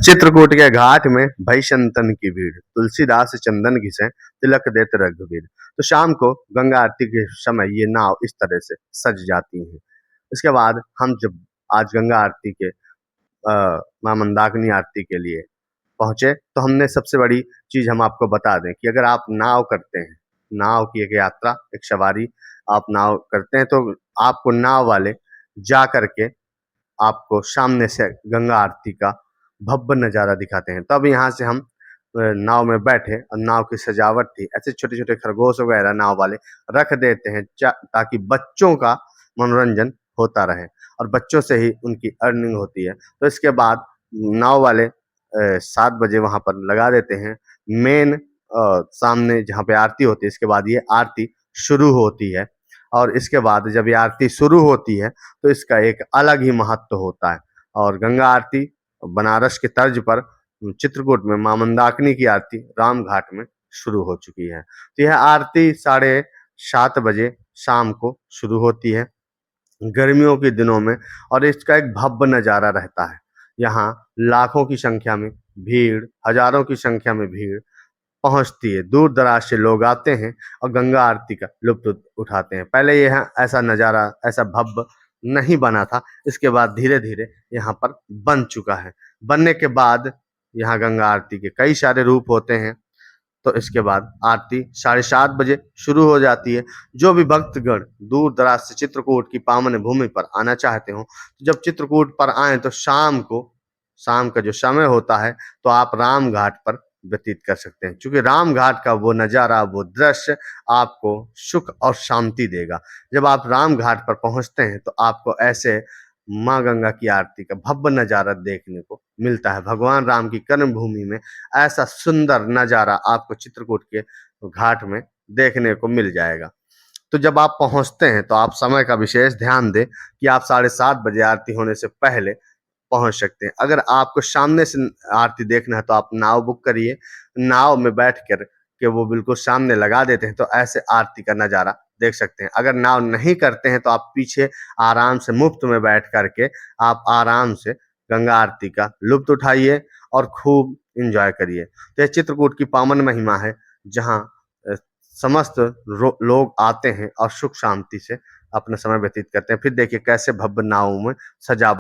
चित्रकूट के घाट में भई संतन की भीड़, तुलसीदास चंदन घिसे, तिलक देत रघुवीर। तो शाम को गंगा आरती के समय ये नाव इस तरह से सज जाती हैं। इसके बाद हम जब आज गंगा आरती के मां मंदाकिनी आरती के लिए पहुंचे, तो हमने सबसे बड़ी चीज हम आपको बता दें कि अगर आप नाव करते हैं, नाव की एक यात्रा, एक सवारी आप नाव करते हैं, तो आपको नाव वाले जा करके आपको सामने से गंगा आरती का भव्य नज़ारा दिखाते हैं। तब यहाँ से हम नाव में बैठे और नाव की सजावट थी, ऐसे छोटे-छोटे खरगोश वगैरह नाव वाले रख देते हैं ताकि बच्चों का मनोरंजन होता रहे और बच्चों से ही उनकी अर्निंग होती है। तो इसके बाद नाव वाले 7 बजे वहाँ पर लगा देते हैं मेन सामने जहाँ पे आरती होती है। इसके बाद ये आरती शुरू होती है और इसके बाद जब ये आरती शुरू होती है तो इसका एक अलग ही महत्व होता है। और गंगा आरती बनारस के तर्ज पर चित्रकूट में मां मंदाकिनी की आरती राम घाट में शुरू हो चुकी है। तो यह आरती 7:30 बजे शाम को शुरू होती है गर्मियों के दिनों में और इसका एक भव्य नज़ारा रहता है। यहाँ लाखों की संख्या में भीड़, हजारों की संख्या में भीड़ पहुँचती है। दूर दराज से लोग आते हैं और गंगा आरती का लुत्फ़ उठाते हैं। पहले यहाँ ऐसा नज़ारा, ऐसा भव्य नहीं बना था। इसके बाद धीरे-धीरे यहाँ पर बन चुका है। बनने के बाद यहाँ गंगा आरती के कई सारे रूप होते हैं। तो इसके बाद आरती 7:30 बजे शुरू हो जाती है। जो भी भक्तगण दूर दराज से चित्रकूट की पावन भूमि पर आना चाहते हो, जब चित्रकूट पर आएँ तो शाम का जो समय होता है तो आप राम घाट पर व्यतीत कर सकते हैं। चूँकि राम घाट का वो नज़ारा, वो दृश्य आपको सुख और शांति देगा। जब आप राम घाट पर पहुँचते हैं तो आपको ऐसे माँ गंगा की आरती का भव्य नज़ारा देखने को मिलता है। भगवान राम की कर्मभूमि में ऐसा सुंदर नज़ारा आपको चित्रकूट के घाट में देखने को मिल जाएगा। तो जब आप पहुँचते हैं तो आप समय का विशेष ध्यान दें कि आप 7:30 बजे आरती होने से पहले पहुँच सकते हैं। अगर आपको सामने से आरती देखना है तो आप नाव बुक करिए। नाव में बैठ कर के वो बिल्कुल सामने लगा देते हैं, तो ऐसे आरती का नज़ारा देख सकते हैं। अगर नाव नहीं करते हैं तो आप पीछे आराम से मुफ्त में बैठ कर के आप आराम से गंगा आरती का लुत्फ़ उठाइए और खूब एन्जॉय करिए। तो ये चित्रकूट की पावन महिमा है, जहाँ समस्त लोग आते हैं और सुख शांति से अपना समय व्यतीत करते हैं। फिर देखिए कैसे भव्य नाव में सजावट